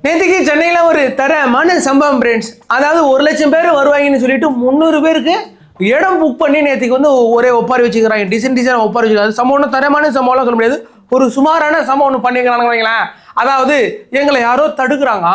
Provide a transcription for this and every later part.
நேற்றுக்கு சென்னையில் ஒரு தரமான சம்பவம் ஃப்ரெண்ட்ஸ். அதாவது 1 லட்சம் பேர் வருவாங்கன்னு சொல்லிட்டு 300 பேருக்கு இடம் புக் பண்ணி நேற்றுக்கு வந்து ஒரே ஒப்பாரி வச்சுக்கிறாங்க. டிசைனாக ஒப்பாரி வச்சுக்கிறாங்க. சம்பவம் தரமான சம்பவம்லாம் சொல்ல முடியாது, ஒரு சுமாரான சம்பவம் ஒன்று பண்ணிக்கிறாங்க. அதாவது எங்களை யாரோ தடுக்கிறாங்க,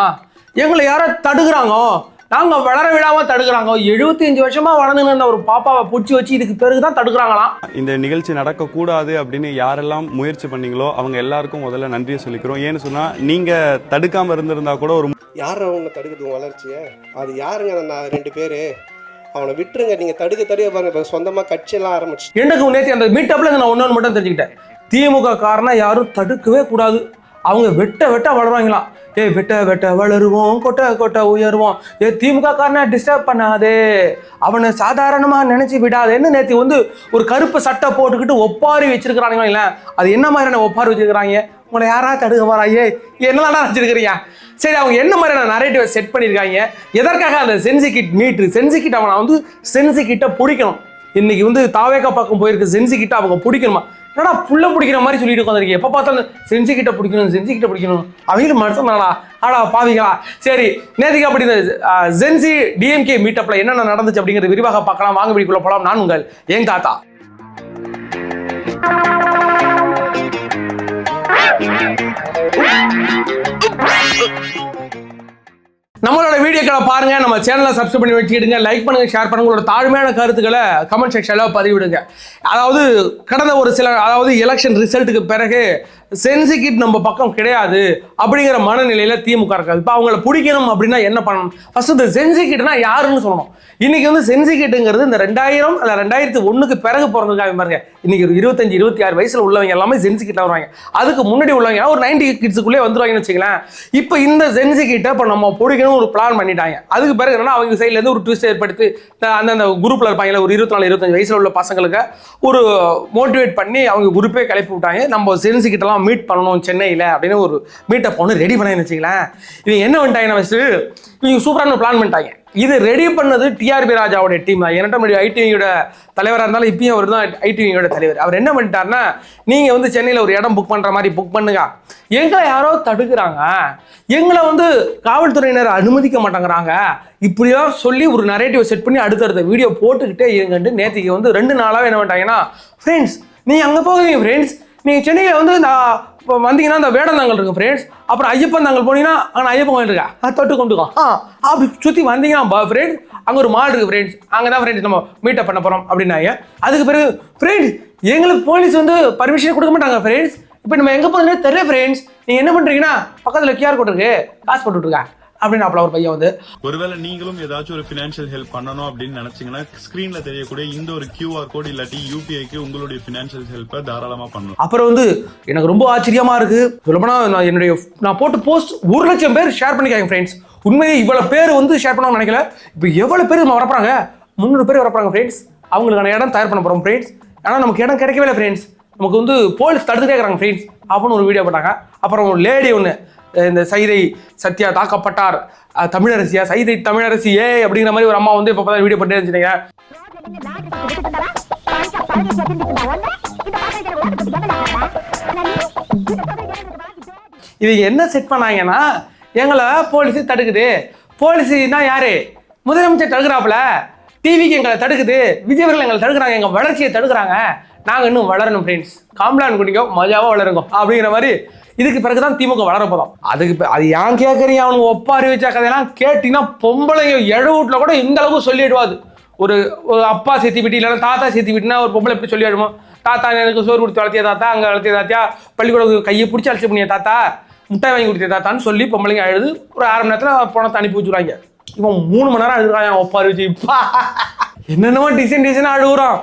நாங்கள் வளர விடாமல் தடுக்கிறாங்க. 75 வருஷமா வளர்ந்துன்னு ஒரு பாப்பாவை பிடிச்சி வச்சு இதுக்கு பிறகு தான் தடுக்கிறாங்களாம். இந்த நிகழ்ச்சி நடக்கக்கூடாது அப்படின்னு யாரெல்லாம் முயற்சி பண்ணீங்களோ அவங்க எல்லாருக்கும் முதல்ல நன்றியை சொல்லிக்கிறோம். ஏன்னு சொன்னா நீங்க தடுக்காம இருந்திருந்தா கூட ஒரு யார் அவங்க தடுக்குது வளர்ச்சியை, அது யாருங்க? நான் 2 பேரு அவனை விட்டுருங்க. நீங்க தடுக்க பாருங்க, சொந்தமா கட்சியெல்லாம் ஆரம்பிச்சு. எனக்கு நேற்று அந்த மீட்டப்ல நான் ஒன்னொன்று மட்டும் தெரிஞ்சுக்கிட்டேன். திமுக காரனா யாரும் தடுக்கவே கூடாது, அவங்க வெட்ட வளருவாங்களாம். வெட்ட வளருவோம், கொட்ட உயருவோம். திமுக காரனை டிஸ்டர்ப் பண்ணாதே, அவனை சாதாரணமா நினைச்சு விடாதேன்னு நேற்று வந்து ஒரு கருப்பு சட்டை போட்டுக்கிட்டு ஒப்பாரி வச்சிருக்கிறாங்க. இல்லை, அது என்ன மாதிரியான ஒப்பாரி வச்சிருக்கிறாங்க? உங்களை யாராவது தடுக்க வராயே, என்னதான் வச்சிருக்கிறீங்க? சரி, அவங்க என்ன மாதிரியான நரேட்டிவை செட் பண்ணியிருக்காங்க? எதற்காக அந்த சென்சிக்கிட்ட அவனை வந்து சென்சிக்கிட்ட பிடிக்கணும். இன்னைக்கு வந்து தாவேக்கா பக்கம் போயிருக்கு, சென்சிக்கிட்ட அவங்க பிடிக்கணுமா? என்னடா புள்ள பிடிக்கிற மாதிரி சொல்லிட்டு உட்காந்துருக்கீங்க. எப்போ பார்த்தாலும் சென்சிக்கிட்ட பிடிக்கணும். அவங்களும் மனுஷனாடா, ஆடா பாவிகளா. சரி, நேற்றுக்கு அப்படி இந்த ஜென்சி டிஎம்கே மீட்டப்ல என்னென்ன நடந்துச்சு அப்படிங்கிறது விரிவாக பார்க்கலாம். வாங்க வீடியோக்குள்ள போலாம். நான் உங்கள் ஏங் தாத்தா. நம்மளோட வீடியோக்களை பாருங்க, நம்ம சேனலை சப்ஸ்கிரைப் பண்ணி வச்சுக்கிடுங்க, லைக் பண்ணுங்க, ஷேர் பண்ணுங்க, உங்களோட தாழ்மையான கருத்துக்களை கமெண்ட் செக்ஷன்ல பதிவிடுங்க. அதாவது கடந்த ஒரு சில எலெக்ஷன் ரிசல்ட்டுக்கு பிறகு சென்சிக்கிட் நம்ம பக்கம் கிடையாது அப்படிங்கிற மனநிலையில திமுக இருக்காது. இப்போ அவங்களை பிடிக்கணும் அப்படின்னா என்ன பண்ணணும்? ஃபர்ஸ்ட் இந்த சென்சிக்கிட்னா யாருன்னு சொல்லணும். இன்னைக்கு வந்து சென்சிக்கிட்டுங்கிறது இந்த 2000 அல்ல 2001க்கு பிறகு பிறந்திருக்காங்க பாருங்க. இன்னைக்கு ஒரு 25-26 வயசுல உள்ளவங்க எல்லாமே சென்சிக்கிட்ட வருவாங்க. அதுக்கு முன்னாடி உள்ளவங்க ஒரு 90 கிட்ஸுக்குள்ளே வந்துருவாங்கன்னு வச்சுக்கலாம். இப்போ இந்த சென்சிக்கிட்ட இப்போ நம்ம பிடிக்கணும் ஒரு பிளான் பண்ணிட்டாங்க. அதுக்கு பிறகு என்னன்னா அவங்க சைட்ல இருந்து ஒரு ட்விஸ்ட் ஏற்படுத்தி அந்த குரூப்ல இருப்பாங்க ஒரு 24-25 வயசுல உள்ள பசங்களுக்கு ஒரு மோட்டிவேட் பண்ணி அவங்க குரூப்பே கிளப்பி விட்டாங்க. நம்ம சென்சிக்கிட்டலாம் மீட் பண்ணணும் சென்னையில் அப்படின்னு ஒரு மீட்டப் ஒன்று ரெடி பண்ணி வச்சுக்கலாம். இவங்க என்ன பண்ணிட்டாங்கன்னா ஃபர்ஸ்ட் இவங்க சூப்பரான பிளான் பண்ணிட்டாங்க. இது ரெடி பண்ணது டிஆர்பி ராஜாவோட டீம் தான். என்னட்ட ஐடிவியோட தலைவராக இருந்தாலும் இப்பயும் அவர் தான் ஐடிவியோட தலைவர். அவர் என்ன பண்ணிட்டாருன்னா, நீங்கள் வந்து சென்னையில் ஒரு இடம் புக் பண்ணுற மாதிரி புக் பண்ணுங்க, எங்களை யாரோ தடுக்கிறாங்க, எங்களை வந்து காவல்துறையினர் அனுமதிக்க மாட்டேங்கிறாங்க, இப்படிலாம் சொல்லி ஒரு நரேட்டிவ் செட் பண்ணி அடுத்தடுத்த வீடியோ போட்டுக்கிட்டே இருங்கன்ட்டு நேற்றுக்கு வந்து 2 நாளாகவே என்ன பண்ணிட்டாங்கன்னா, ஃப்ரெண்ட்ஸ் நீங்கள் அங்கே போகிறீங்க ஃப்ரெண்ட்ஸ், நீங்கள் சென்னையில் வந்து இப்போ வந்தீங்கன்னா இந்த வேடந்தாங்கல் இருக்கு ஃப்ரெண்ட்ஸ், அப்புறம் ஐயப்பன் தாங்கல் போனீங்கன்னா அங்கே ஐயப்பன் கோயில் இருக்கா, தொட்டு கொண்டுக்கோ, அப்படி சுற்றி வந்தீங்கன்னா ஃப்ரெண்ட்ஸ் அங்கே ஒரு மால் இருக்கு ஃப்ரெண்ட்ஸ், அங்கே தான் ஃப்ரெண்ட்ஸ் நம்ம மீட்டப் பண்ண போகிறோம் அப்படின்னாங்க. அதுக்கு பிறகு ஃப்ரெண்ட்ஸ் எங்களுக்கு போலீஸ் வந்து பர்மிஷன் கொடுக்க மாட்டாங்க ஃப்ரெண்ட்ஸ், இப்போ நம்ம எங்கே போகிறோம்னு தெரியல ஃப்ரெண்ட்ஸ், நீங்கள் என்ன பண்ணுறீங்கன்னா பக்கத்தில் QR கோட் இருக்கு, காசு போட்டுருக்கா அப்படின்னு அப்பல ஒரு பையன் வந்து, ஒருவேளை நீங்களும் ஏதாச்சும் ஒரு ஃபினான்ஷியல் ஹெல்ப் பண்ணணும் அப்படின்னு நினைச்சீங்கன்னா ஸ்கிரீன்ல தெரியக்கூடிய இந்த ஒரு QR கோட் இல்லாட்டி UPIக்கு உங்களுடைய ஃபினான்ஷியல் ஹெல்ப்பை தாராளமா பண்ணணும். அப்புறம் வந்து எனக்கு ரொம்ப ஆச்சரியமா இருக்கு, சொல்லப்போனா நான் போட்டு போஸ்ட் 1 லட்சம் பேர் ஷேர் பண்ணிக்காங்க ஃப்ரெண்ட்ஸ். உண்மையே இவ்வளவு பேர் வந்து ஷேர் பண்ணணும்னு நினைக்கல. இப்போ எவ்வளவு பேர் நம்ம வரப்போறாங்க? 300 பேர் வரப்போறாங்க ஃப்ரெண்ட்ஸ். அவங்களுக்கான இடம் தயார் பண்ண போறோம் ஃப்ரெண்ட்ஸ். ஆனால் நமக்கு இடம் கிடைக்கவே இல்லை ஃப்ரெண்ட்ஸ், நமக்கு வந்து போலீஸ் தடுத்துட்டே இருக்கிறாங்க ஃப்ரெண்ட்ஸ் அப்படின்னு ஒரு வீடியோ போட்டாங்க. அப்புறம் ஒரு லேடி ஒன்று, இந்த சைதை சத்யா தாக்கப்பட்டார், தமிழரசியா சைதை தமிழரசி அப்படிங்கிற மாதிரி ஒரு அம்மா வந்து இப்போ பார்த்தா வீடியோ பண்ணிட்டே இருந்துச்சுங்க. இவங்க என்ன செட் பண்ணாங்கன்னா, எங்களை போலீஸ் தடுக்குது, போலீஸ்னா யாரு? முதலமைச்சர் தடுக்கிறாப்புல, டிவிக்கு எங்களை தடுக்குது, விஜயவர்கள் எங்களை தடுக்கிறாங்க, எங்கள் வளர்ச்சியை தடுக்கிறாங்க, நாங்கள் இன்னும் வளரணும் ஃப்ரெண்ட்ஸ், காம்ப்ளான் குடிக்கோ மஜாவாக வளருங்க அப்படிங்கிற மாதிரி. இதுக்கு பிறகுதான் திமுக வளர போதும். அதுக்கு அது ஏன் கேட்குறீங்க? அவனுக்கு ஒப்பாரி வச்சா கதையெல்லாம் கேட்டீங்கன்னா பொம்பளைங்க எழுவூட்டில் கூட இந்த அளவுக்கு சொல்லிடுவாது. ஒரு அப்பா சேர்த்தி விட்டு இல்லைன்னா தாத்தா சேர்த்தி விட்டுனா ஒரு பொம்பளை எப்படி சொல்லிடுமோ, தாத்தா எனக்கு சோறு கொடுத்து வளர்த்திய தாத்தா, அங்கே வளர்த்திய தாத்தியா, பள்ளிக்கூடம் கையை பிடிச்சி அழைச்சி பண்ணிய தாத்தா, முட்டாய் வாங்கி கொடுத்திய தாத்தான்னு சொல்லி பொம்பளைங்க அழுது ஒரு 1/2 மணி நேரத்தில் பணத்தை அனுப்பி வச்சுருவாங்க. இவன் 3 மணி நேரம் அழுதுறான் ஒப்பாரி வச்சு. இப்போ என்னென்னமோ டிசைனாக அழுகுறான்.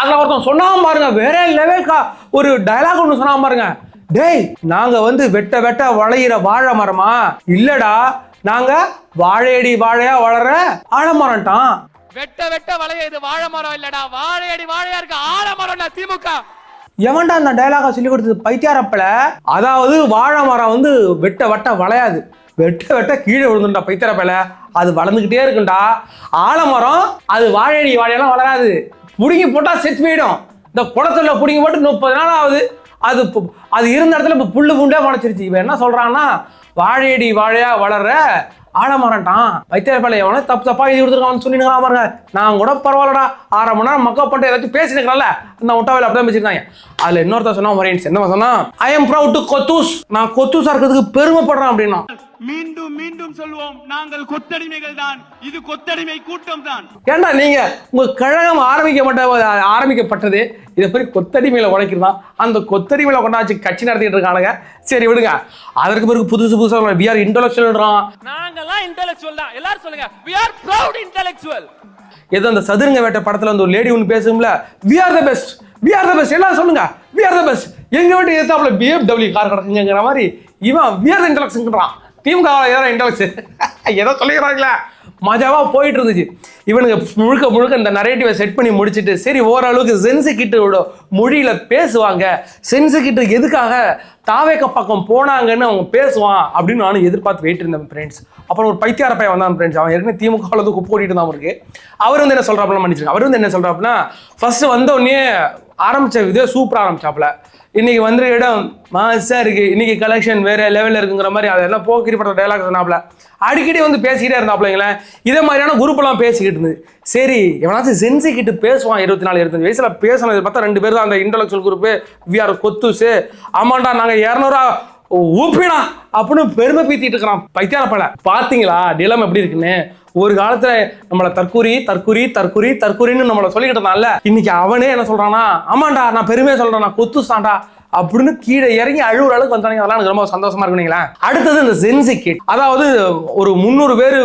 அதில் ஒருத்தன் சொன்னாம பாருங்க, வேற லெவல்கா ஒரு டயலாக் ஒன்று சொன்னாம பாருங்க, டேய் நாங்க வந்து வெட்ட வளையிற வாழை மரமா இல்லடா, நாங்க வாழையடி வாழையா வளர ஆலமரம்ட்டான். வெட்ட வளைய இது வாழை மரம் இல்லடா, வாழையடி வாழையா இருக்க ஆலமரம்டா திமுக. எவன்டா அந்த டயலாக சொல்லி கொடுத்தது? பைத்தியாரப்பல. அதாவது வாழை மரம் வந்து வெட்ட வளையாது, வெட்ட கீழே விழுந்துட்டா பைத்தியாரப்பல, அது வளர்ந்துக்கிட்டே இருக்குண்டா. ஆலமரம் அது வாழையடி வாழையெல்லாம் வளராது, புடுங்கி போட்டா செத்து போயிடும். இந்த குளத்துல புடுங்கி போட்டு 30 நாள் ஆகுது, அது இருந்த இடத்துல இப்போ புல்லு பூண்டே முளைச்சிருச்சு. இவன் என்ன சொல்றான்னா, வாழையடி வாழையா வளர்ற ஆலமரம்ட்டான். வைத்தியர்பாளைய எவனோ தப்பா எழுதி கொடுத்துருக்கான்னு சொல்லிடுங்க பாருங்க. நான் கூட பரவாயில்லடா 6 மணி நேரம் மக்கள் பண்ணிட்டு ஏதாச்சும் பேசிருக்கல அந்த ஒட்டாவில் அப்படிதான் பேசியிருக்காங்க. அதுல இன்னொருத்த சொன்னா ஒரேன்ஸ் என்ன சொன்னா, ஐ எம் ப்ரவுட் டு கொத்தூஸ், நான் கொத்தூஸா இருக்கிறதுக்கு பெருமைப்படுறேன் அப்படின்னா. மீண்டும் மீண்டும் சொல்வோம், நாங்கள் கொத்தடிமைகள் தான், இது கொத்தடிமை கூட்டம் தான். ஏண்டா நீங்க உங்க கழகம் ஆரம்பிக்கப்பட்டது இதை மாதிரி கொத்தடிமையில உழைக்கிறதா, அந்த கொத்தடிமையில கொண்டாச்சு கட்சி நடத்திட்டு இருக்கானுங்க. சரி விடுங்க. அதற்கு பிறகு புதுசா we are intellectual. நாங்கெல்லாம் இன்டெலெக்சுவல் தான். எல்லாரும் சொல்லுங்க we are proud intellectual. ஏதோ அந்த சதுரங்க வேட்டை படத்துல அந்த ஒரு லேடி ஒன்று பேசும்ல, we are the best எல்லாம் சொல்லுங்க, we are the best. எங்க வீட்டு எதிர்த்தாப்புல BMW கார் கிடக்குங்கிற மாதிரி இவன் we are the intellectualன்றான். திமுக ஏதோ இன்டெலெக்ட் ஏதோ சொல்லிக்கிறாங்களே, மஜாவா போயிட்டு இருந்துச்சு. இவனுக்கு முழுக்க இந்த நரேட்டிவை செட் பண்ணி முடிச்சுட்டு சரி ஓரளவுக்கு சென்சு கிட்டோட மொழியில பேசுவாங்க, சென்சு கிட்ட எதுக்காக தாவேக்க பக்கம் போனாங்கன்னு அவங்க பேசுவான் அப்படின்னு நானும் எதிர்பார்த்து வெயிட் இருந்தேன் ஃப்ரெண்ட்ஸ். அப்புறம் ஒரு பைத்தியார பையன் வந்தான் ஃப்ரெண்ட்ஸ். அவன் ஏற்கனவே திமுக வந்து குப்பை ஓட்டிட்டு தான் இருக்கு. அவர் வந்து என்ன சொல்றாப்புல மன்னிச்சிருக்காங்க. அவர் வந்து என்ன சொல்றாப்புனா, ஃபர்ஸ்ட் வந்த உடனே ஆரம்பிச்ச இதே சூப்பராக ஆரம்பிச்சாப்புல, இன்னைக்கு வந்து இடம் மாசா இருக்கு, இன்னைக்கு கலெக்ஷன் வேற லெவலில் இருக்குங்கிற மாதிரி அதெல்லாம் போக்கிரிப்பட்ட டைலாக் சொன்னாப்புல. அடிக்கடி வந்து பேசிக்கிட்டே இருந்தாப்புலங்களேன். இதே மாதிரியான குரூப்லாம் பேசிக்கிட்டு இருந்தது. சரி எவனாச்சும் சென்சி கிட்ட பேசுவான் 24-25 வயசுல பேசணும் பார்த்தா 2 பேர் தான் அந்த இன்டெலெக்சுவல் குரூப்பு வி ஆர் கொத்துசு. ஆமாண்டா நாங்க 200 ஊப்பிடா அப்படின்னு பெருமை பீத்திட்டு இருக்கிறான் பைத்தியாரப்பட. பாத்தீங்களா நிலம் எப்படி இருக்குன்னு. ஒரு காலத்துல நம்மளை தற்குறின்னு நம்மளை சொல்லிக்கிட்டு இருந்தான்ல, இன்னைக்கு அவனே என்ன சொல்றானா, ஆமாண்டா நான் பெருமையா சொல்றேன் நான் கொத்துசாண்டா அப்படின்னு கீழே இறங்கி அழுவுற அளவுக்கு வந்தாங்க. அதெல்லாம் எனக்கு ரொம்ப சந்தோஷமா இருக்குங்களா. அடுத்தது இந்த சென்சி கிட், அதாவது ஒரு 300 பேர்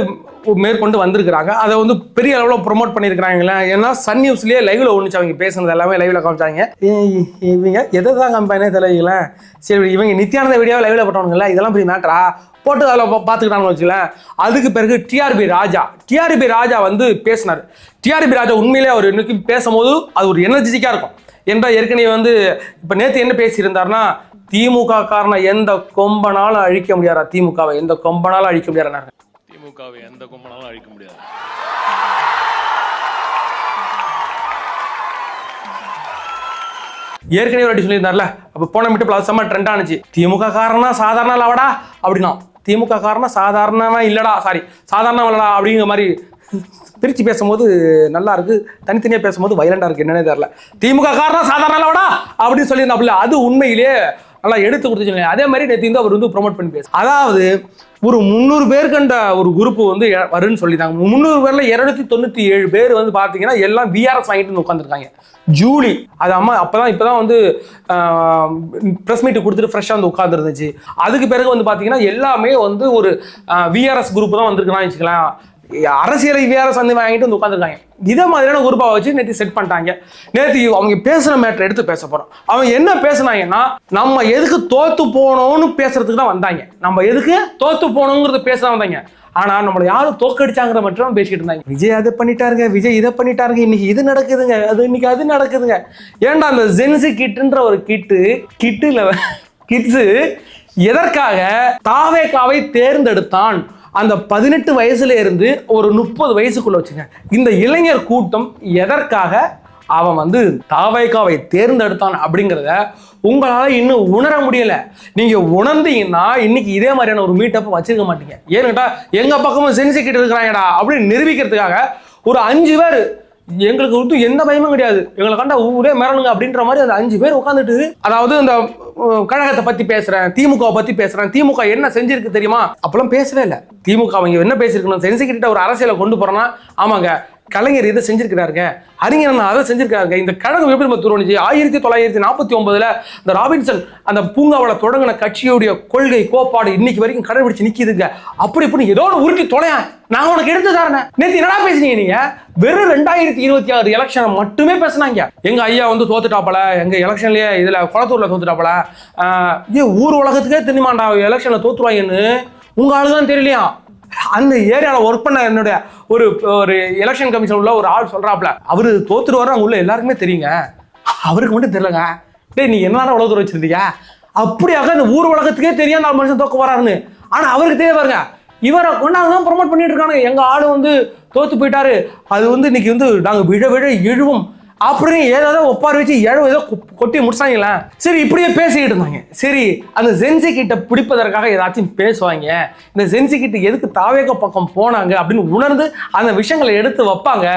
மேற்கொண்டு வந்திருக்கிறாங்க. அதை வந்து பெரிய அளவில் ப்ரொமோட் பண்ணியிருக்கிறாங்களே. ஏன்னா சன் நியூஸ்லேயே லைவ்ல ஒன்றுச்சு அவங்க பேசுனது எல்லாமே லைவ்ல காமிச்சாங்க. இவங்க எதை தான் கம்பெனியே தெரியல. சரி இவங்க நித்யானந்த வீடியோவை லைவ்ல போட்டவனுங்களா, இதெல்லாம் பெரிய மேட்டரா போட்டு அதில் பார்த்துக்கிட்டான்னு வச்சுக்கலேன். அதுக்கு பிறகு டிஆர்பி ராஜா வந்து பேசினார். டிஆர்பி ராஜா உண்மையிலே அவர் இன்னைக்கு பேசும்போது அது ஒரு எனர்ஜெட்டிக்காக இருக்கும். ஏன்னா ஏற்கனவே வந்து இப்போ நேற்று என்ன பேசியிருந்தாருன்னா, திமுக காரணம் எந்த கொம்பனாலும் அழிக்க முடியாதா, திமுகவை எந்த கொம்பனாலும் அழிக்க முடியாதுன்னாரு. திமுகவை எந்த கொம்பனாலும் அழிக்க முடியாது. ஏற்கனவே ஒரு சொல்லியிருந்தார்ல, அப்போ போன மீட்டப்பில் அது செம்ம ட்ரெண்ட் ஆனிச்சு. திமுக காரணம் சாதாரண இல்லவடா அப்படின்னா, திமுக காரணம் சாதாரணமா இல்லடா, சாதாரணம் இல்லடா அப்படிங்கிற மாதிரி பிரிச்சு பேசும்போது நல்லா இருக்கு, தனித்தனியா பேசும்போது வைலண்டா இருக்கு. என்னன்னே தெரியல. திமுக காரணம் சாதாரண இல்லவடா அப்படின்னு சொல்லியிருந்தாப்புல, அது உண்மையிலேயே நல்லா எடுத்து கொடுத்துச்சுங்க. அதே மாதிரி நேற்று வந்து அவர் வந்து ப்ரொமோட் பண்ணி பேச, அதாவது ஒரு 300 பேர் கண்ட ஒரு குரூப் வந்து வருன்னு சொல்லிட்டாங்க. 300 பேர்ல 297 பேர் வந்து பார்த்தீங்கன்னா எல்லாம் விஆர்எஸ் வாங்கிட்டு உட்காந்துருக்காங்க. ஜூலி அது அம்மா இப்போதான் வந்து ப்ரெஸ் மீட்டு கொடுத்துட்டு ஃப்ரெஷ்ஷாக வந்து உட்காந்துருந்துச்சு. அதுக்கு பிறகு வந்து பார்த்தீங்கன்னா எல்லாமே வந்து ஒரு விஆர்எஸ் குரூப் தான் வந்திருக்குன்னு வச்சுக்கலாம். அரசியலை விஆர்எஸ் வந்து வாங்கிட்டு வந்து உட்காந்துருக்காங்க. இதே மாதிரியான குரூப்பை வச்சு நேற்று செட் பண்ணிட்டாங்க. நேற்று அவங்க பேசுகிற மேட்டர் எடுத்து பேச போகிறோம். அவங்க என்ன பேசுனாங்கன்னா, நம்ம எதுக்கு தோத்து போனோம்னு பேசுறதுக்கு தான் வந்தாங்க. நம்ம எதுக்கு தோத்து போனோங்கிறது பேச தான் வந்தாங்க. ஆனா நம்மளை யாரும் தோக்கடிச்சாங்கிற மட்டும் பேசிட்டு இருந்தாங்க. விஜய் அதை பண்ணிட்டாருங்க, விஜய் இதை பண்ணிட்டாருங்க, இன்னைக்கு இது நடக்குதுங்க, இன்னைக்கு அது நடக்குதுங்க. ஏன்டா அந்த ஜென்சி கிட்டுன்ற ஒரு கிட்ஸு எதற்காக தாவேகாவை தேர்ந்தெடுத்தான்? அந்த 18 வயசுல இருந்து ஒரு 30 வயசுக்குள்ள வச்சுங்க. இந்த இளைஞர் கூட்டம் எதற்காக அவன் வந்து தாவேகாவை தேர்ந்தெடுத்தான் அப்படிங்கிறத உங்களால இன்னும் உணர முடியல. நீங்க உணர்ந்தீங்கன்னா இன்னைக்கு இதே மாதிரியான ஒரு மீட்டப் வச்சிருக்க மாட்டீங்க. ஏன்னுட்டா எங்க பக்கமும் சென்சிக்கிட்டு இருக்கிறாங்கடா அப்படின்னு நிரூபிக்கிறதுக்காக ஒரு 5 பேர், எங்களுக்கு வந்து எந்த பயமும் கிடையாது, எங்களை கண்டா ஊரே மிரணுங்க அப்படின்ற மாதிரி அந்த 5 பேர் உட்காந்துட்டு, அதாவது இந்த கழகத்தை பத்தி பேசுறேன், திமுக பத்தி பேசுறேன், திமுக என்ன செஞ்சிருக்கு தெரியுமா அப்பெல்லாம் பேசவே இல்லை. திமுக அவங்க என்ன பேசிருக்கணும், சென்சிக்கிட்ட ஒரு அரசியலை கொண்டு போறோம்னா, ஆமாங்க கலைஞர் இதை செஞ்சிருக்கிறாருங்க, அறிஞர் அதை செஞ்சிருக்காருங்க. இந்த கழகம் எப்படி நம்ம தோணுச்சு 1949 இந்த ராபின்சன் அந்த பூங்காவோட தொடங்கின கட்சியுடைய கொள்கை கோட்பாடு இன்னைக்கு வரைக்கும் கடைபிடிச்சு நிக்குதுங்க. அப்படி இப்படி ஏதோ ஒன்று உருட்டி தொலையா, நான் உனக்கு எடுத்து தரேன். நேற்று என்னடா பேசுனீங்க நீங்க? வெறும் 2026 எலெக்ஷனை மட்டுமே பேசினாங்க. எங்க ஐயா வந்து தோத்துட்டாப்பல, எங்க எலெக்ஷன்லயே இதுல குளத்தூர்ல தோத்துட்டாப்பல, ஊர் உலகத்துக்கே தெரியுமாண்டா எலெக்ஷன்ல தோத்துருவாங்கன்னு. உங்க ஆளுதான் தெரியலையா? அந்த ஏரியாவில் ஒர்க் பண்ண என்னுடைய ஒரு எலெக்ஷன் கமிஷன் உள்ள ஒரு ஆள் சொல்றாப்ல, அவரு தோத்துருவாரு அங்க உள்ள எல்லாருக்குமே தெரியுங்க, அவருக்கு மட்டும் தெரியலங்க. டேய் நீ என்ன உலக தூரம் வச்சிருந்தீங்க? அப்படியாக அந்த ஊர் உலகத்துக்கே தெரியும் அந்த மனுஷன் தோக்க வராருன்னு. ஆனா அவருக்கு தெரிய பாருங்க, இவரை கொண்டாதான் ப்ரொமோட் பண்ணிட்டு இருக்காங்க. எங்க ஆளு வந்து தோத்து போயிட்டாரு, அது வந்து இன்னைக்கு வந்து நாங்க விழ எழுவோம், அப்படின்னு ஏதாவது ஒப்பாரி வச்சு ஏதோ கொட்டி முடிச்சாங்களா. சரி இப்படியே பேசிக்கிட்டு இருந்தாங்க. சரி அந்த ஜென்சி கிட்ட பிடிப்பதற்காக ஏதாச்சும் பேசுவாங்க. இந்த ஜென்சி கிட்ட எதுக்கு தாவேக பக்கம் போனாங்க அப்படின்னு உணர்ந்து அந்த விஷயங்களை எடுத்து வைப்பாங்க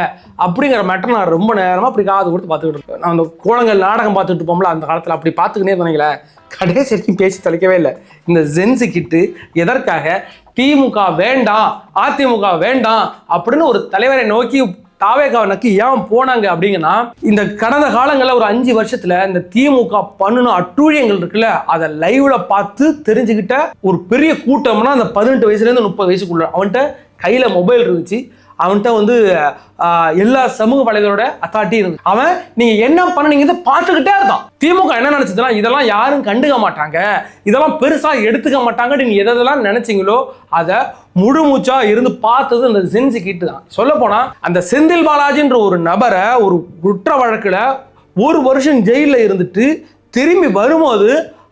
அப்படிங்கிற மேட்டர் நான் ரொம்ப நேரமா அப்படி காது கொடுத்து பார்த்துக்கிட்டு இருக்கேன். நான் அந்த கோலங்கள் நாடகம் பார்த்துட்டு இருப்போம்ல அந்த காலத்தில் அப்படி பார்த்துக்கிட்டே இருந்தீங்களே, கடைசி வரைக்கும் பேசி தொலைக்கவே இல்லை. இந்த ஜென்சி கிட்டு எதற்காக திமுக வேண்டாம் அதிமுக வேண்டாம் அப்படின்னு ஒரு தலைவரை நோக்கி தாவேகாவை நோக்கி ஏன் போனாங்க அப்படிங்கன்னா, இந்த கடந்த காலங்களில் ஒரு 5 வருஷத்துல இந்த திமுக பண்ணுன அட்டூழியங்கள் இருக்குல்ல, அதை லைவ்ல பார்த்து தெரிஞ்சுக்கிட்ட ஒரு பெரிய கூட்டம்னா அந்த 18 வயசுலேருந்து 30 வயசுக்குள்ள. அவன்கிட்ட கையில மொபைல் இருந்துச்சு, அவன்கிட்ட வந்து எல்லா சமூக வலைதளோட அத்தாரிட்டி இருந்துச்சு. அவன் நீங்க என்ன பண்ணீங்க பார்த்துக்கிட்டே இருந்தான். திமுக என்ன நினைச்சதுன்னா இதெல்லாம் யாரும் கண்டுக்க மாட்டாங்க, இதெல்லாம் பெருசா எடுத்துக்க மாட்டாங்க. நீங்க எதெல்லாம் நினைச்சீங்களோ அதை முழு மூச்சா இருந்து பார்த்தது அந்த ஜென்சி கிட்டு தான். சொல்ல போனா அந்த செந்தில் பாலாஜின்ற ஒரு நபரை ஒரு குற்ற வழக்குல 1 வருஷம் ஜெயில இருந்துட்டு திரும்பி வரும்போது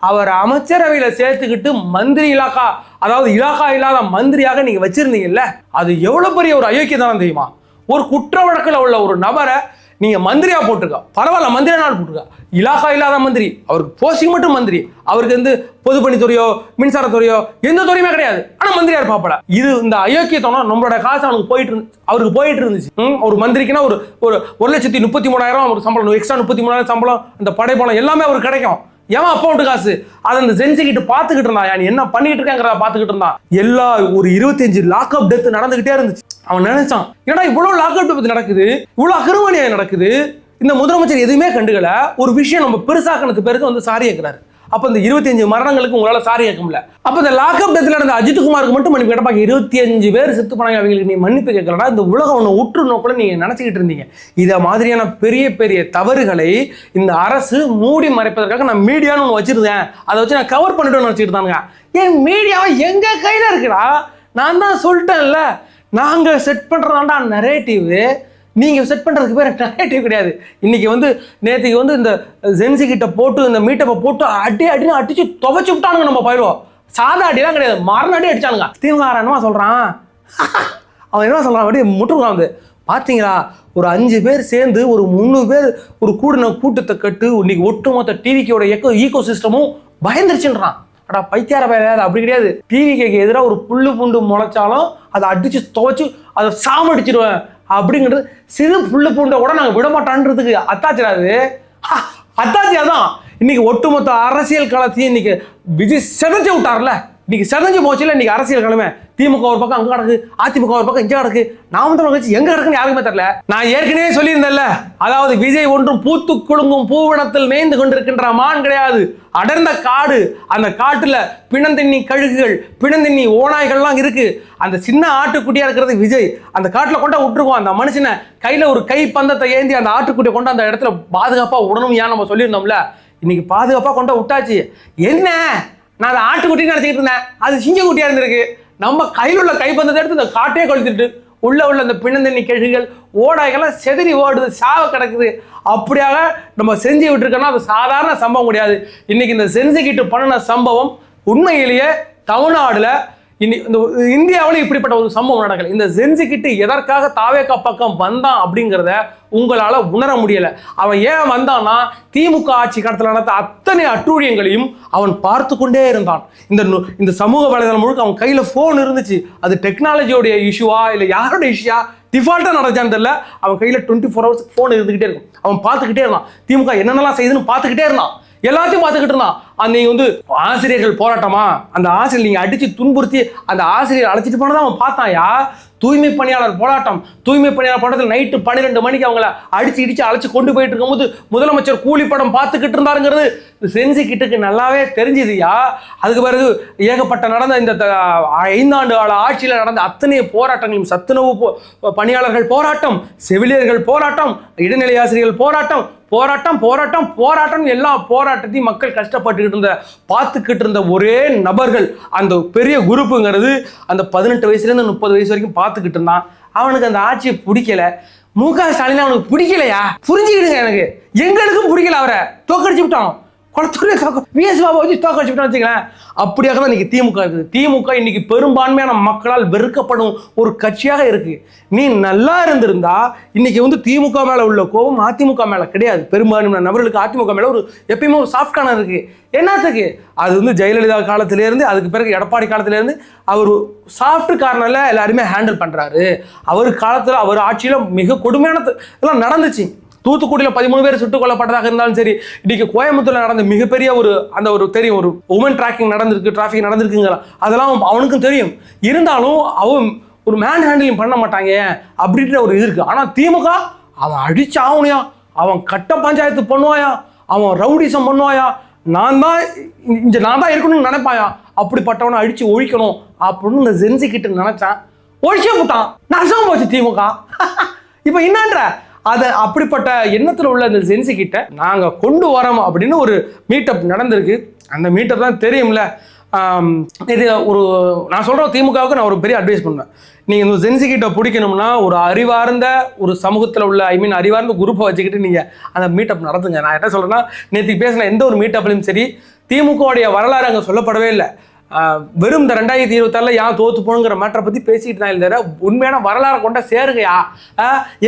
அவர் அமைச்சரவையில சேர்த்துக்கிட்டு மந்திரி இலாக்கா, அதாவது இலாக்கா இல்லாத மந்திரியாக நீங்க வச்சிருந்தீங்கல்ல, அது எவ்வளவு பெரிய ஒரு அயோக்கியதானம் தெரியுமா? ஒரு குற்ற வழக்குல உள்ள ஒரு நபரை நீங்க மந்திரியா போட்டிருக்க, பரவாயில்ல மந்திரியா நாள் போட்டிருக்க, இலாக்கா இல்லாத மந்திரி, அவருக்கு போஸ்டிங் மட்டும் மந்திரி, அவருக்கு வந்து பொதுப்பணித்துறையோ மின்சாரத்துறையோ எந்த துறையுமே கிடையாது, ஆனா மந்திரியா இருப்பாப்பல. இது இந்த அயோக்கியத்தனம் நம்மளோட காசு அவனுக்கு அவருக்கு போயிட்டு இருந்துச்சு. ஒரு மந்திரிக்குன்னா ஒரு 1,33,000 ஒரு சம்பளம், எக்ஸ்ட்ரா 33,000 சம்பளம், அந்த படைப்பணம் எல்லாமே அவருக்கு கிடைக்கும். ஏன் அக்கௌண்ட் காசு அதை அந்த ஜென்சிக்கிட்டு பார்த்துக்கிட்டு இருந்தான். நீ என்ன பண்ணிட்டு இருக்கேங்கிறத பார்த்துக்கிட்டு இருந்தான். எல்லா ஒரு 25 லாக்அப் டெத் நடந்துகிட்டே இருந்துச்சு. அவன் நினைச்சான் ஏன்னா இவ்வளவு லாக்அப் டெத் நடக்குது, இவ்வளவு அக்கிரமணியம் நடக்குது, இந்த முதலமைச்சர் எதுவுமே கண்டுக்கல. ஒரு விஷயம் நம்ம பெருசாக்கணுக்கு பேருக்கு வந்து சாரி கேட்கிறாரு. அப்ப இந்த 25 மரணங்களுக்கு உங்களால சாரி கேட்க முடியல. அப்ப இந்த லாக்அப் டெத்ல நடந்த அஜித்குமாருக்கு மட்டும் மன்னிப்பு கேட்டப்பாங்க. 25 பேர் செத்து போனாங்க, அவங்களுக்கு நீ மன்னிப்பு கேட்கலன்னா இந்த உலகம் ஒன்று உற்று நோக்கல நீங்க நினைச்சுக்கிட்டு இருந்தீங்க. இதை மாதிரியான பெரிய பெரிய தவறுகளை இந்த அரசு மூடி மறைப்பதற்காக நான் மீடியான்னு ஒன்று வச்சிருந்தேன், அதை வச்சு நான் கவர் பண்ணிட்டு நினைச்சிட்டு இருந்தாங்க. ஏன் மீடியாவை எங்க கையில இருக்குடா? நான் தான் சொல்லிட்டேன்ல, நாங்க செட் பண்றதாண்டா நரேட்டிவ், நீங்க செட் பண்றதுக்கு பேர் நரேட்டிவ் கிடையாது. இன்னைக்கு வந்து நேற்றுக்கு வந்து இந்த ஜென்சி கிட்ட போட்டு இந்த மீட்டப்பை போட்டு அடின்னு அடிச்சு துவைச்சு விட்டானுங்க. நம்ம போயிடுவோம். சாதா அடிலாம் கிடையாது, மரண அடி அடிச்சானுங்க. திமுக என்னமா சொல்றான், அவன் என்ன சொல்றான் அப்படி முட்டுறான் வந்து பாத்தீங்களா, ஒரு 5 பேர் சேர்ந்து ஒரு 300 பேர் ஒரு கூட்டத்தை கட்டு இன்னைக்கு ஒட்டுமொத்த டிவிக்கோட ஈகோ சிஸ்டமும் பயந்துருச்சுன்றான். அடா பைத்தியார வேலை, அப்படி கிடையாது. டிவிக்கு எதிராக ஒரு புல்லு புண்டு முளைச்சாலும் அதை அடிச்சு துவைச்சு அதை சாமடிச்சிருவேன் அப்படிங்கிறது. சிறு புல்லு பூண்டை கூட நாங்கள் விட மாட்டான்றதுக்கு அத்தாச்சிடாது. அத்தாச்சியா தான் இன்னைக்கு ஒட்டுமொத்த அரசியல் களத்தையும் இன்னைக்கு விஜய் செதஞ்சு விட்டார்ல. இன்னைக்கு செதஞ்சு போச்சுல இன்னைக்கு அரசியல் கிழமை. திமுக ஒரு பக்கம் அங்க கிடக்கு, அதிமுக ஒரு பக்கம் இங்க கிடக்கு, நாம் தமிழர் கட்சி எங்க கிடக்குன்னு யாருக்குமே தெரியல. நான் ஏற்கனவே சொல்லியிருந்தேன்ல, அதாவது விஜய் ஒன்றும் பூத்து குலுங்கும் பூவனத்தில் மேய்ந்து கொண்டிருக்கின்ற மான் கிடையாது, அடர்ந்த காடு. அந்த காட்டுல பிணந்தண்ணி கழுகுகள், பிணந்தண்ணி ஓநாய்கள்லாம் இருக்கு. அந்த சின்ன ஆட்டுக்குட்டியா இருக்கிறது விஜய். அந்த காட்டுல கொண்டா விட்டுருக்கோம். அந்த மனுஷனை கையில ஒரு கை பந்தத்தை ஏந்தி அந்த ஆட்டுக்குட்டியை கொண்டு அந்த இடத்துல பாதுகாப்பா விடணும். ஏன் நம்ம சொல்லியிருந்தோம்ல, இன்னைக்கு பாதுகாப்பா கொண்டா விட்டாச்சு. என்ன நான் அதை ஆட்டுக்குட்டின்னு நினைச்சிக்கிட்டு இருந்தேன், அது சிங்கக்குட்டியா இருந்திருக்கு. நம்ம கையில் உள்ள கைப்பந்தத்தை எடுத்து இந்த காட்டையே கொளுத்திட்டு உள்ள அந்த பிணந்தண்ணி கழுகுகள் ஓடாய்கள்லாம் செதறி ஓடுது, சாவ கிடக்குது. அப்படியாக நம்ம செஞ்சு விட்டுருக்கோம்னா அது சாதாரண சம்பவம் கிடையாது. இன்னைக்கு இந்த செஞ்சுக்கிட்டு பண்ணின சம்பவம் உண்மையிலேயே தமிழ்நாடுல இந்த இந்தியாவில் இப்படிப்பட்ட ஒரு சம்பவம் நடக்கல. இந்த செஞ்சுக்கிட்டு எதற்காக தாவேகா பக்கம் வந்தான் அப்படிங்கிறத உங்களால உணர முடியல. அவன் ஏன் வந்தான்னா, திமுக ஆட்சி காலத்தில் நடந்த அத்தனை அட்டூழியங்களையும் அவன் பார்த்து கொண்டே இருந்தான். இந்த சமூக வலைதளம் முழுக்க அவன் கையில போன் இருந்துச்சு. அது டெக்னாலஜியோடைய இஷ்யூவா இல்லை யாரோட இஷ்யூவா டிஃபால்ட்டா நடந்தான்னு தெரியல. அவன் கையில 24 hours போன் இருந்துகிட்டே இருக்கும். அவன் பார்த்துக்கிட்டே இருந்தான், திமுக என்னென்னலாம் செய்யுதுன்னு பார்த்துக்கிட்டே இருந்தான், எல்லாத்தையும் பார்த்துக்கிட்டு இருந்தான். நீங்க வந்து ஆசிரியர்கள் போராட்டமா, அந்த ஆசிரியர் நீங்க அடிச்சு துன்புறுத்தி அந்த ஆசிரியர் அழைச்சிட்டு போனதான் அவன் பார்த்தாயா. தூய்மை பணியாளர் போராட்டம், தூய்மை பணியாளர் போராட்டத்தில் நைட்டு 12 மணிக்கு அவங்கள அடிச்சு இடிச்சு அழைச்சு கொண்டு போயிட்டு இருக்கும்போது முதலமைச்சர் கூலி படம் பார்த்துக்கிட்டு இருந்தாருங்கிறது செஞ்சுக்கிட்டுக்கு நல்லாவே தெரிஞ்சுதுயா. அதுக்கு பிறகு ஏகப்பட்ட நடந்த இந்த 5 ஆண்டு கால ஆட்சியில் நடந்த அத்தனை போராட்டங்களும், சத்துணவு பணியாளர்கள் போராட்டம், செவிலியர்கள் போராட்டம், இடைநிலை ஆசிரியர்கள் போராட்டம், போராட்டம் போராட்டம் போராட்டம், எல்லா போராட்டத்தையும் மக்கள் கஷ்டப்பட்டுக்கிட்டு இருந்த பார்த்துக்கிட்டு இருந்த ஒரே நபர்கள் அந்த பெரிய குரூப்புங்கிறது அந்த 18 வயசுலேருந்து 30 வயசு வரைக்கும் பார்த்துக்கிட்டு இருந்தான். அவனுக்கு அந்த ஆட்சியை பிடிக்கல. மு க ஸ்டாலின் அவனுக்கு பிடிக்கலையா? புரிஞ்சுக்கிடுங்க, எனக்கு எங்களுக்கும் பிடிக்கல. அவரை தோக்கடிச்சு விட்டான். குளத்தூர்ல விஎஸ் பாபா வச்சு தோக்க வச்சுக்கிட்டோம் வச்சுங்களேன். அப்படியாக தான் இன்னைக்கு திமுக இருக்குது. திமுக இன்னைக்கு பெரும்பான்மையான மக்களால் வெறுக்கப்படும் ஒரு கட்சியாக இருக்கு. நீ நல்லா இருந்திருந்தா இன்னைக்கு வந்து திமுக மேல உள்ள கோபம் அதிமுக மேல கிடையாது. பெரும்பான்மையான நபர்களுக்கு அதிமுக மேல ஒரு எப்பயுமே ஒரு சாஃப்ட் கார்னர் இருக்கு. என்னத்துக்கு? அது வந்து ஜெயலலிதா காலத்திலேருந்து அதுக்கு பிறகு எடப்பாடி காலத்திலேருந்து அவர் சாஃப்ட் கார்னர்ல எல்லாருமே ஹேண்டில் பண்றாரு. அவர் காலத்துல அவர் ஆட்சியில மிக கொடுமையான எல்லாம் நடந்துச்சு. தூத்துக்குடியில் 13 பேர் சுட்டுக் கொல்லப்பட்டதாக இருந்தாலும் சரி, இன்னைக்கு கோயம்புத்தூர்ல நடந்த மிகப்பெரிய ஒரு அந்த ஒரு தெரியும் ஒரு உமன் டிராஃபிக் நடந்திருக்குங்களா, அதெல்லாம் அவனுக்கும் தெரியும். இருந்தாலும் அவன் ஒரு மேன் ஹேண்டிலிங் பண்ண மாட்டாங்க அப்படின்ற ஒரு இது இருக்கு. ஆனா திமுக அவன் அடிச்சு ஆகணையா, அவன் கட்ட பஞ்சாயத்து பண்ணுவாயா, அவன் ரவுடிசம் பண்ணுவாயா, நான் தான் இருக்கணும்னு நினைப்பாயா, அப்படிப்பட்டவனை அடிச்சு ஒழிக்கணும் அப்படின்னு இந்த ஜென்சி கிட்ட நினைச்சான், ஒழிச்சே போட்டான். நஷ்டம் போச்சு திமுக. இப்ப என்னன்ற அதை அப்படிப்பட்ட எண்ணத்தில் உள்ள அந்த ஜென்சி கிட்ட நாங்கள் கொண்டு வரோம் அப்படின்னு ஒரு மீட்டப் நடந்திருக்கு. அந்த மீட்டப் தான் தெரியும்ல. இது ஒரு நான் சொல்கிறேன், திமுகவுக்கு நான் ஒரு பெரிய அட்வைஸ் பண்ணுவேன். நீங்கள் இந்த ஜென்சி கிட்ட பிடிக்கணும்னா ஒரு அறிவார்ந்த ஒரு சமூகத்தில் உள்ள அறிவார்ந்த குரூப்பை வச்சுக்கிட்டு நீங்கள் அந்த மீட்டப் நடத்துங்க. நான் என்ன சொல்கிறேன்னா, நேற்று பேசின எந்த ஒரு மீட்டப்லையும் சரி திமுகவுடைய வரலாறு அங்கே சொல்லப்படவே இல்லை. வெறும் இந்த 2026 யான் தோத்து போகணுங்கிற மேட்டரை பற்றி பேசிக்கிட்டு தான் இல்லை. உண்மையான வரலாறு கொண்ட சேருகையா,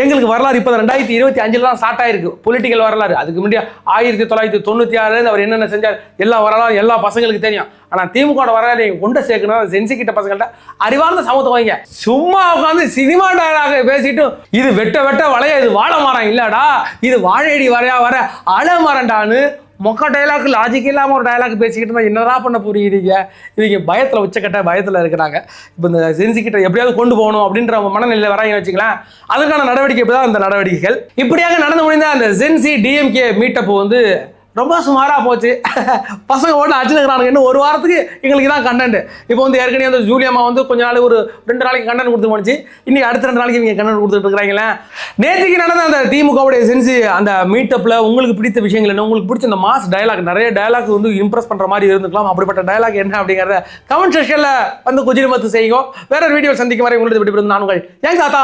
எங்களுக்கு வரலாறு இப்போ 2025 தான் ஸ்டார்ட் ஆயிருக்கு. பொலிட்டிக்கல் வரலாறு. அதுக்கு முன்னாடி 1996 அவர் என்னென்ன செஞ்சார் எல்லா வரலாறு எல்லா பசங்களுக்கு தெரியும். ஆனால் திமுக வரலாறு நீங்கள் கொண்டு சேர்க்கணும். சென்சிக்கிட்ட பசங்கள்ட்ட அறிவார்ந்த சமூகத்தை வைங்க. சும்மா உட்காந்து சினிமா டயலாக பேசிட்டு இது வெட்ட வளைய இது வாழை மரம் இல்லடா, இது வாழையடி வர அலமரண்டான்னு மொக்க டைலாக் லாஜிக் இல்லாமல் ஒரு டைலாக் பேசிக்கிட்டு இருந்தால் என்னடா பண்ண புரியுறீங்க? இவங்க பயத்தில் உச்சக்கட்ட பயத்தில் இருக்கிறாங்க. இப்போ இந்த சென்சிக்கிட்ட எப்படியாவது கொண்டு போகணும் அப்படின்ற மனநிலையில் வராங்கன்னு வச்சுக்கலாம். அதுக்கான நடவடிக்கை இப்போ தான் அந்த நடவடிக்கைகள். இப்படியாக நடந்து முடிந்த அந்த ஜென்சி டிஎம்கே மீட்டப் வந்து ரொம்ப சுமாராக போச்சு. பசங்க ஓட்டு அடிச்சுக்கிறானுங்க. இன்னும் ஒரு வாரத்துக்கு எங்களுக்கு தான் கண்டென்ட். இப்போ வந்து ஏற்கனவே வந்து ஜூலியம்மா வந்து கொஞ்ச நாள் ஒரு 2 நாளைக்கு கண்டென்ட் கொடுத்து போச்சு. இன்னைக்கு அடுத்த 2 நாளைக்கு இவங்க கண்டென்ட் கொடுத்துட்டு இருக்கிறாங்களே. நேற்றுக்கு நடந்த அந்த திமுகவுடைய சென்சி அந்த மீட்டப்பில் உங்களுக்கு பிடித்த விஷயங்கள் என்ன, உங்களுக்கு பிடிச்ச அந்த மாஸ் டயலாக், நிறைய டயலாக் வந்து இம்ப்ரெஸ் பண்ணுற மாதிரி இருந்துக்கலாம். அப்படிப்பட்ட டயலாக் என்ன அப்படிங்கிறத கமெண்ட் செக்ஷனில் வந்து கொஞ்சம் செய்யுங்க. வேற வீடியோ சந்திக்கும் வரை உங்களுக்கு விடுபடும் நான் உங்கள் ஏன் தாத்தா.